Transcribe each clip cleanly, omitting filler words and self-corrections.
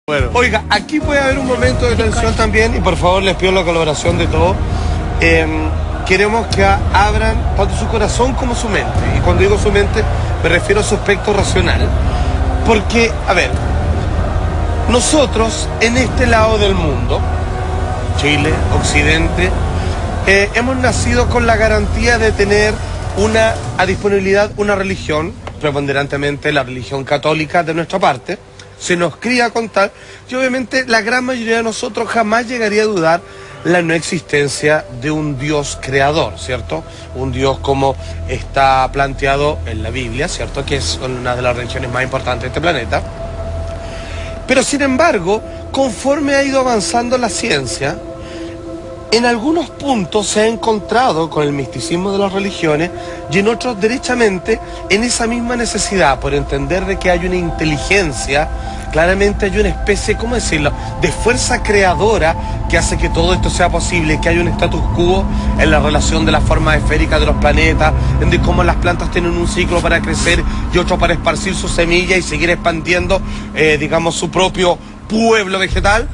Bueno. Oiga, aquí puede haber un momento de tensión también y por favor les pido la colaboración de todos. Queremos que abran tanto su corazón como su mente. Y cuando digo su mente me refiero a su aspecto racional. Porque, a ver, nosotros en este lado del mundo, Chile, Occidente, hemos nacido con la garantía de tener a disponibilidad una religión, preponderantemente la religión católica de nuestra parte. Se nos cría con tal, y obviamente la gran mayoría de nosotros jamás llegaría a dudar la no existencia de un Dios creador, ¿cierto? Un Dios como está planteado en la Biblia, ¿cierto? Que es una de las religiones más importantes de este planeta. Pero sin embargo, conforme ha ido avanzando la ciencia, en algunos puntos se ha encontrado con el misticismo de las religiones y en otros derechamente en esa misma necesidad por entender de que hay una inteligencia, claramente hay una especie, ¿cómo decirlo?, de fuerza creadora que hace que todo esto sea posible, que hay un status quo en la relación de la forma esférica de los planetas, en de cómo las plantas tienen un ciclo para crecer y otro para esparcir su semilla y seguir expandiendo, digamos, su propio pueblo vegetal.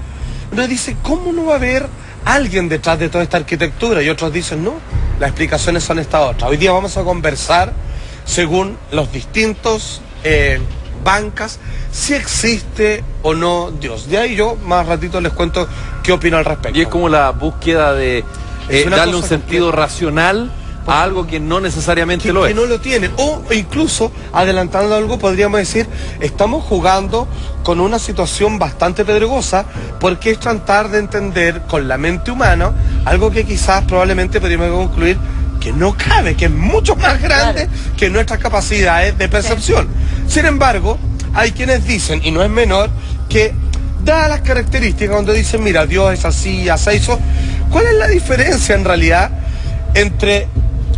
Uno dice, ¿cómo no va a haber alguien detrás de toda esta arquitectura? Y otros dicen, no, las explicaciones son estas otras. Hoy día vamos a conversar según los distintos bancas si existe o no Dios. De ahí yo más ratito les cuento qué opino al respecto. Y es como la búsqueda de darle un sentido racional a algo que no necesariamente lo es. Que no lo tiene. O incluso, adelantando algo, podríamos decir, estamos jugando con una situación bastante pedregosa porque es tratar de entender con la mente humana algo que quizás probablemente podríamos concluir que no cabe, que es mucho más grande que nuestras capacidades de percepción. Sin embargo, hay quienes dicen, y no es menor, que dadas las características, cuando dicen, mira, Dios es así, hace eso, ¿cuál es la diferencia en realidad entre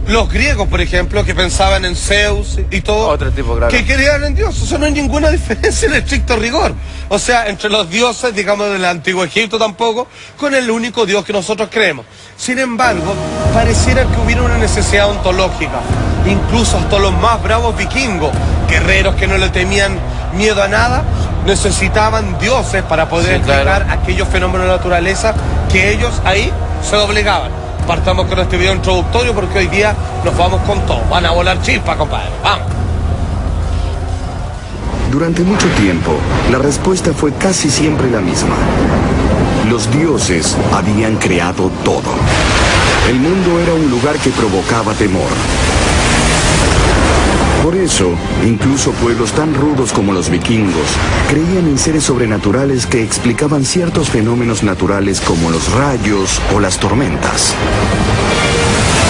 los griegos, por ejemplo, que pensaban en Zeus y todo, otro tipo, claro, que creían en Dios? O sea, no hay ninguna diferencia en estricto rigor. O sea, entre los dioses, digamos, del antiguo Egipto tampoco, con el único Dios que nosotros creemos. Sin embargo, pareciera que hubiera una necesidad ontológica. Incluso hasta los más bravos vikingos, guerreros que no le temían miedo a nada, necesitaban dioses para poder explicar aquellos fenómenos de la naturaleza que ellos ahí se doblegaban. Partamos con este video introductorio porque hoy día nos vamos con todo. Van a volar chispas, compadre. Vamos. Durante mucho tiempo, la respuesta fue casi siempre la misma. Los dioses habían creado todo. El mundo era un lugar que provocaba temor. Por eso, incluso pueblos tan rudos como los vikingos creían en seres sobrenaturales que explicaban ciertos fenómenos naturales como los rayos o las tormentas.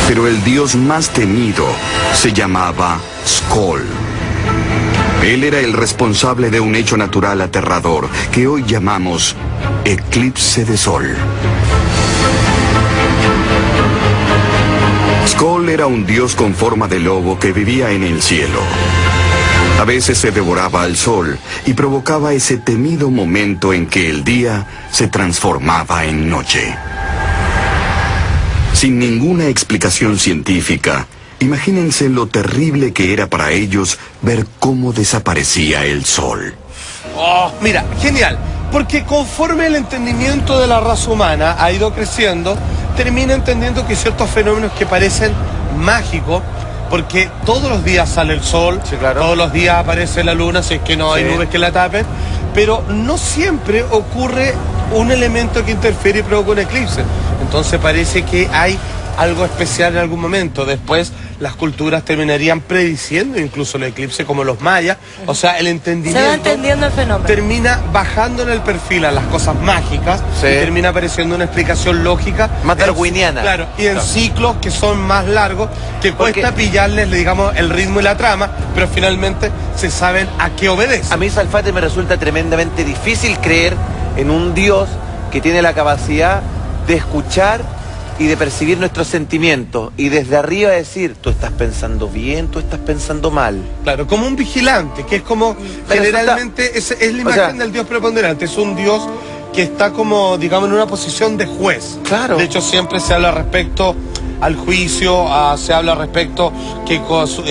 Pero el dios más temido se llamaba Skoll. Él era el responsable de un hecho natural aterrador que hoy llamamos eclipse de sol. Skoll era un dios con forma de lobo que vivía en el cielo. A veces se devoraba al sol y provocaba ese temido momento en que el día se transformaba en noche. Sin ninguna explicación científica, imagínense lo terrible que era para ellos ver cómo desaparecía el sol. Oh, mira, genial, porque conforme el entendimiento de la raza humana ha ido creciendo, termina entendiendo que ciertos fenómenos que parecen mágicos, porque todos los días sale el sol, todos los días aparece la luna, si es que no hay nubes que la tapen, pero no siempre ocurre un elemento que interfiere y provoca un eclipse. Entonces parece que hay algo especial en algún momento. Después las culturas terminarían prediciendo incluso el eclipse, como los mayas. O sea, el entendimiento se va entendiendo el fenómeno, termina bajando en el perfil a las cosas mágicas y termina apareciendo una explicación lógica más darwiniana. Claro, y en ciclos que son más largos, que cuesta pillarles, digamos, el ritmo y la trama, pero finalmente se saben a qué obedece. A mí, Salfate, me resulta tremendamente difícil creer en un Dios que tiene la capacidad de escuchar y de percibir nuestros sentimientos y desde arriba decir, tú estás pensando bien, tú estás pensando mal. Claro, como un vigilante, que es como generalmente es la imagen del Dios preponderante, es un Dios que está como, digamos, en una posición de juez. Claro. De hecho, siempre se habla respecto al juicio, se habla respecto que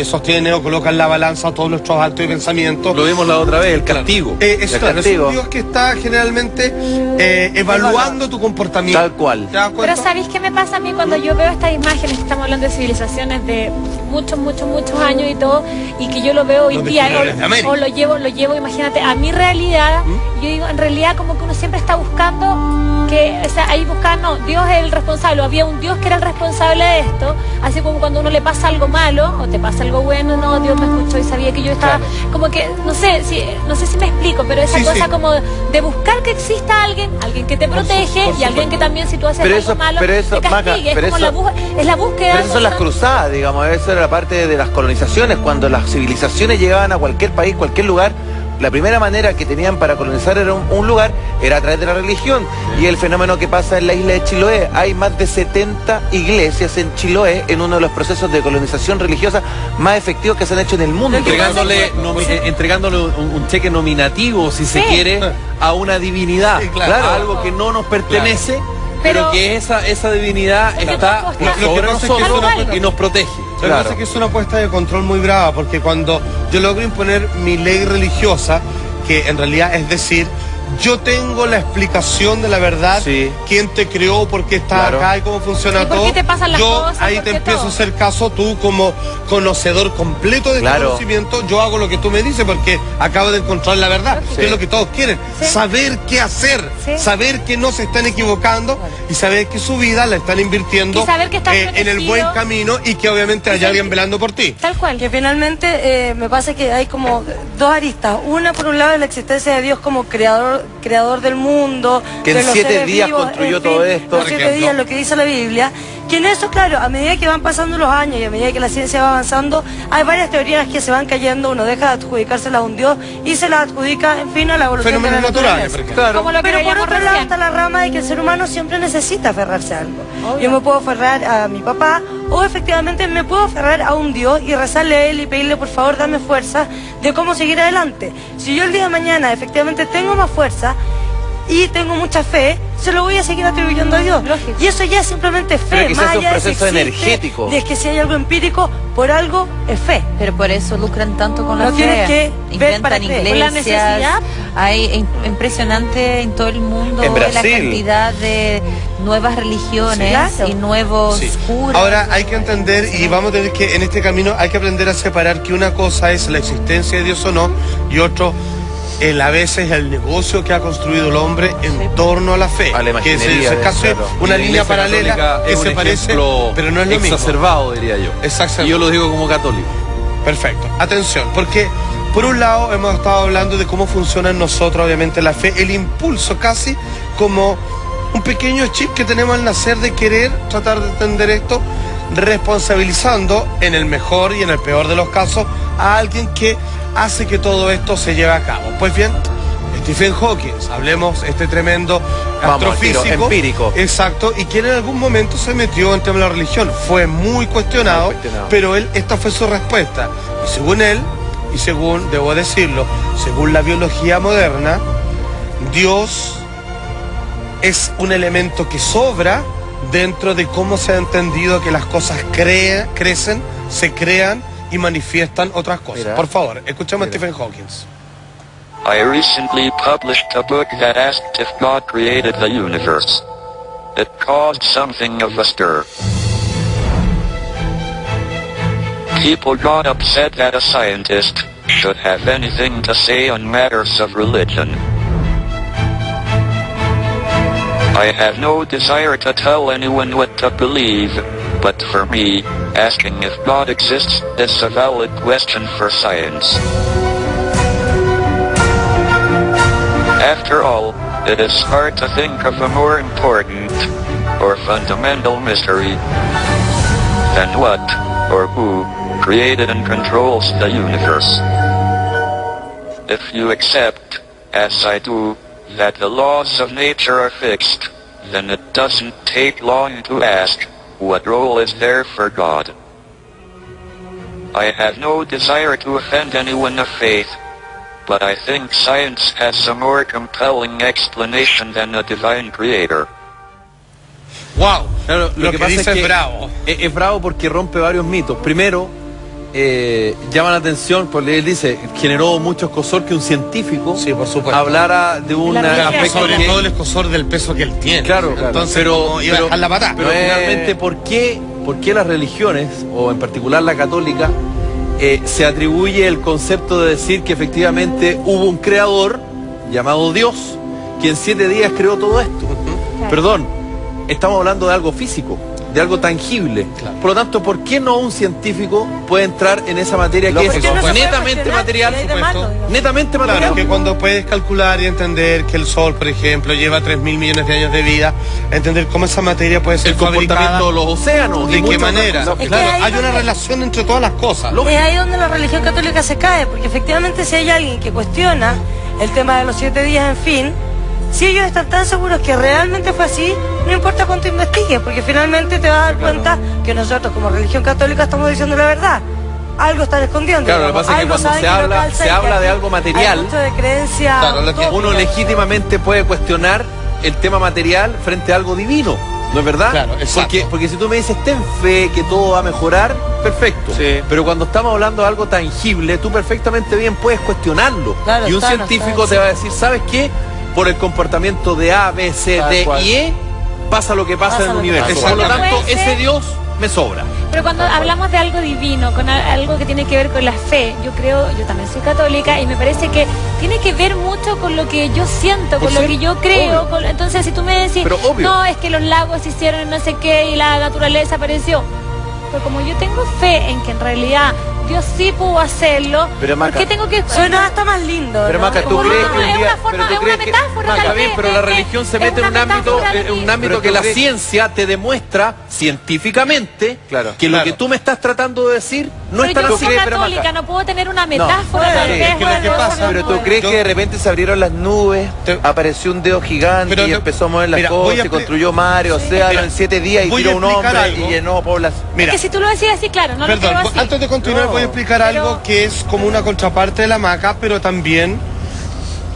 sostiene o coloca en la balanza todos nuestros actos y pensamientos. Lo vimos la otra vez, el castigo. Es un Dios que está generalmente evaluando tu comportamiento. Tal cual. Pero ¿sabéis qué me pasa a mí cuando yo veo estas imágenes? Estamos hablando de civilizaciones de muchos años y todo, y que yo lo veo hoy día, o lo llevo, imagínate, a mi realidad. Yo digo, en realidad como que uno siempre está buscando que, o sea, ahí buscando, Dios es el responsable, había un Dios que era el responsable de esto, así como cuando uno le pasa algo malo, o te pasa algo bueno, no, Dios me escuchó y sabía que yo estaba, como que, no sé si me explico, pero esa cosa como de buscar que exista alguien que te protege, y alguien que también si tú haces algo malo, te castigue, es la búsqueda. Pero esas son las cruzadas, digamos, eso era la parte de las colonizaciones, cuando las civilizaciones llegaban a cualquier país, cualquier lugar. La primera manera que tenían para colonizar era un lugar, era a través de la religión. Y el fenómeno que pasa en la isla de Chiloé, hay más de 70 iglesias en Chiloé, en uno de los procesos de colonización religiosa más efectivos que se han hecho en el mundo. Entregándole un cheque nominativo, si se quiere, a una divinidad, a algo que no nos pertenece, pero que esa divinidad está sobre nosotros y nos protege. Lo que pasa es que es una apuesta de control muy brava, porque cuando yo logro imponer mi ley religiosa, que en realidad es decir, yo tengo la explicación de la verdad, quién te creó, por qué estás acá y cómo funciona todo. ¿Qué te pasan las cosas? Ahí te empiezo a hacer caso, tú como conocedor completo de este conocimiento, yo hago lo que tú me dices porque acabo de encontrar la verdad, que es lo que todos quieren, saber qué hacer, saber que no se están equivocando y saber que su vida la están invirtiendo en el buen camino y que obviamente hay alguien velando por ti. Tal cual. Que finalmente me pasa que hay como dos aristas. Una, por un lado, es la existencia de Dios como creador del mundo, que en 7 días construyó todo esto. En 7 días, lo que dice la Biblia. Que en eso, claro, a medida que van pasando los años y a medida que la ciencia va avanzando, hay varias teorías que se van cayendo, uno deja de adjudicárselas a un Dios y se las adjudica, en fin, a la evolución de la naturaleza. Pero por otro lado está la rama de que el ser humano siempre necesita aferrarse a algo. Yo me puedo aferrar a mi papá, o efectivamente me puedo aferrar a un Dios y rezarle a él y pedirle, por favor, dame fuerza de cómo seguir adelante. Si yo el día de mañana efectivamente tengo más fuerza y tengo mucha fe, se lo voy a seguir atribuyendo a Dios. Lógico. Y eso ya es simplemente fe, más allá de un proceso energético. De que si hay algo empírico, por algo es fe. Pero por eso lucran tanto con la fe. Tienes que ver para iglesias, con la necesidad. Hay impresionante en todo el mundo la cantidad de nuevas religiones y nuevos curas. Ahora hay que entender, y vamos a tener que en este camino hay que aprender a separar que una cosa es la existencia de Dios o no, y otro a veces el negocio que ha construido el hombre en torno a la fe, a la imaginería, que es casi una línea paralela que se parece, pero no es lo mismo. Exacerbado, diría yo. Exactamente. Y yo lo digo como católico. Perfecto. Atención, porque por un lado hemos estado hablando de cómo funciona en nosotros, obviamente, la fe, el impulso casi como un pequeño chip que tenemos al nacer de querer tratar de entender esto, responsabilizando en el mejor y en el peor de los casos a alguien que hace que todo esto se lleve a cabo. Pues bien, Stephen Hawking, hablemos este tremendo astrofísico empírico. Exacto, y quien en algún momento se metió en tema de la religión. Fue muy cuestionado, pero esta fue su respuesta. Y según él, y según, debo decirlo, según la biología moderna, Dios es un elemento que sobra dentro de cómo se ha entendido que las cosas crecen, se crean y manifiestan otras cosas. Por favor, escuchamos a Stephen Hawking. I recently published a book that asked if God created the universe. It caused something of a stir. People got upset that a scientist should have anything to say on matters of religion. I have no desire to tell anyone what to believe, but for me, asking if God exists is a valid question for science. After all, it is hard to think of a more important or fundamental mystery than what or who created and controls the universe. If you accept, as I do, that the laws of nature are fixed, then it doesn't take long to ask, what role is there for God? I have no desire to offend anyone of faith, but I think science has a more compelling explanation than a divine creator. Wow. Claro, lo que pasa dice es que es bravo. Es bravo porque rompe varios mitos. Primero, llama la atención, porque él dice, generó mucho escosor que un científico hablara de un aspecto, sobre todo el escosor del peso que él tiene. Claro, entonces pero iba a dejar la patada. Pero finalmente, ¿por qué las religiones, o en particular la católica, se atribuye el concepto de decir que efectivamente hubo un creador llamado Dios, que en 7 días creó todo esto? Perdón, estamos hablando de algo físico, de algo tangible. Claro. Por lo tanto, ¿por qué no un científico puede entrar en esa materia que es netamente material? Netamente material. Claro, que cuando puedes calcular y entender que el Sol, por ejemplo, lleva 3.000 millones de años de vida, entender cómo esa materia puede ser el comportamiento de los océanos, de qué manera. Claro, hay una relación entre todas las cosas. Es ahí donde la religión católica se cae, porque efectivamente si hay alguien que cuestiona el tema de los 7 días, en fin, si ellos están tan seguros que realmente fue así, no importa cuánto investigues, porque finalmente te vas a dar cuenta que nosotros como religión católica estamos diciendo la verdad. Algo están escondiendo. Claro, lo que pasa es que cuando se habla de algo material, hay mucho de creencia, uno legítimamente puede cuestionar el tema material frente a algo divino, ¿no es verdad? Claro, exacto. Porque si tú me dices, ten fe que todo va a mejorar, perfecto. Sí. Pero cuando estamos hablando de algo tangible, tú perfectamente bien puedes cuestionarlo. Claro, y un científico te va a decir, ¿sabes qué? Por el comportamiento de A, B, C, D y E, pasa lo que pasa en el universo. Por lo tanto, ese Dios me sobra. Pero cuando hablamos de algo divino, con algo que tiene que ver con la fe, yo también soy católica, y me parece que tiene que ver mucho con lo que yo siento, con lo que yo creo. Entonces, si tú me decís, no, es que los lagos se hicieron no sé qué y la naturaleza apareció. Pero como yo tengo fe en que en realidad Dios sí pudo hacerlo, pero Maca, ¿por qué tengo que...? Suena hasta más lindo, pero ¿no? Maca, ¿tú crees que un día... Es una forma, es una metáfora, Maca, bien, pero la religión se mete en un ámbito que la ciencia te demuestra científicamente que lo que tú me estás tratando de decir no es tan así. Yo soy católica, no puedo tener una metáfora. Pero tú crees que de repente se abrieron las nubes, apareció un dedo gigante y empezó a mover las cosas, y construyó mares, océanos en 7 días y tiró un hombre y llenó población. Es que si tú lo decías así, claro, no lo creo así. Antes de continuar voy a explicar algo que es como una contraparte de la Maca, pero también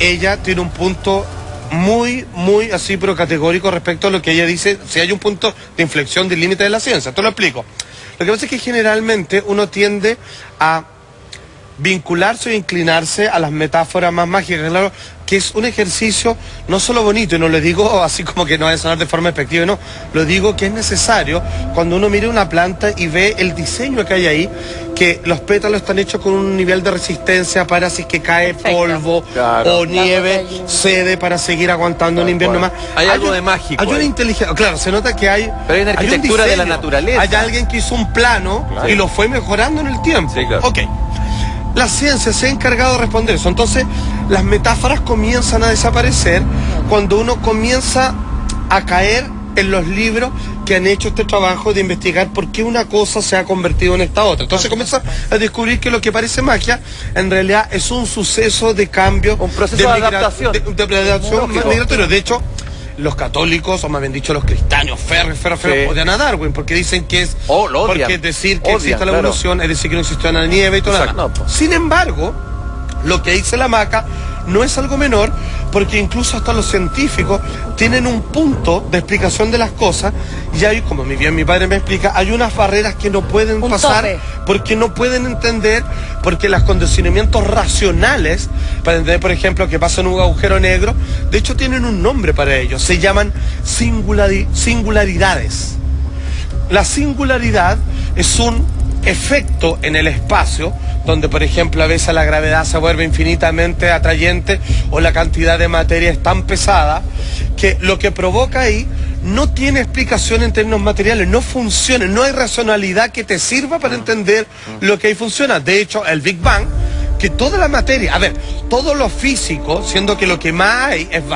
ella tiene un punto muy así, pero categórico respecto a lo que ella dice, si hay un punto de inflexión del límite de la ciencia. Te lo explico. Lo que pasa es que generalmente uno tiende a vincularse o inclinarse a las metáforas más mágicas, claro, que es un ejercicio no solo bonito, y no lo digo así como que no va a sonar de forma despectiva, no, lo digo que es necesario cuando uno mira una planta y ve el diseño que hay ahí, que los pétalos están hechos con un nivel de resistencia para si es que cae polvo o nieve, cede para seguir aguantando un invierno más. Hay algo de mágico. Hay una inteligencia, claro, se nota que hay... Pero hay una arquitectura de la naturaleza. Hay alguien que hizo un plano y lo fue mejorando en el tiempo. Sí, claro. Ok. La ciencia se ha encargado de responder eso. Entonces, las metáforas comienzan a desaparecer cuando uno comienza a caer en los libros que han hecho este trabajo de investigar por qué una cosa se ha convertido en esta otra. Entonces comienza a descubrir que lo que parece magia en realidad es un suceso de cambio, un proceso de adaptación, de adaptación migratorio. De hecho, los católicos, o más bien dicho los cristianos, férreos, odian a Darwin, porque dicen que es... porque es decir que existe la evolución, es decir que no existió la nieve y todo eso. Sin embargo, lo que dice la Maca no es algo menor, porque incluso hasta los científicos tienen un punto de explicación de las cosas, y hay, como bien mi padre me explica, hay unas barreras que no pueden pasar, porque no pueden entender, porque los condicionamientos racionales, para entender, por ejemplo, que pasa en un agujero negro, de hecho tienen un nombre para ellos, se llaman singularidades. La singularidad es un efecto en el espacio, donde por ejemplo a veces la gravedad se vuelve infinitamente atrayente o la cantidad de materia es tan pesada que lo que provoca ahí no tiene explicación en términos materiales, no funciona, no hay racionalidad que te sirva para entender lo que ahí funciona. De hecho, el Big Bang, que toda la materia, todo lo físico, siendo que lo que más hay es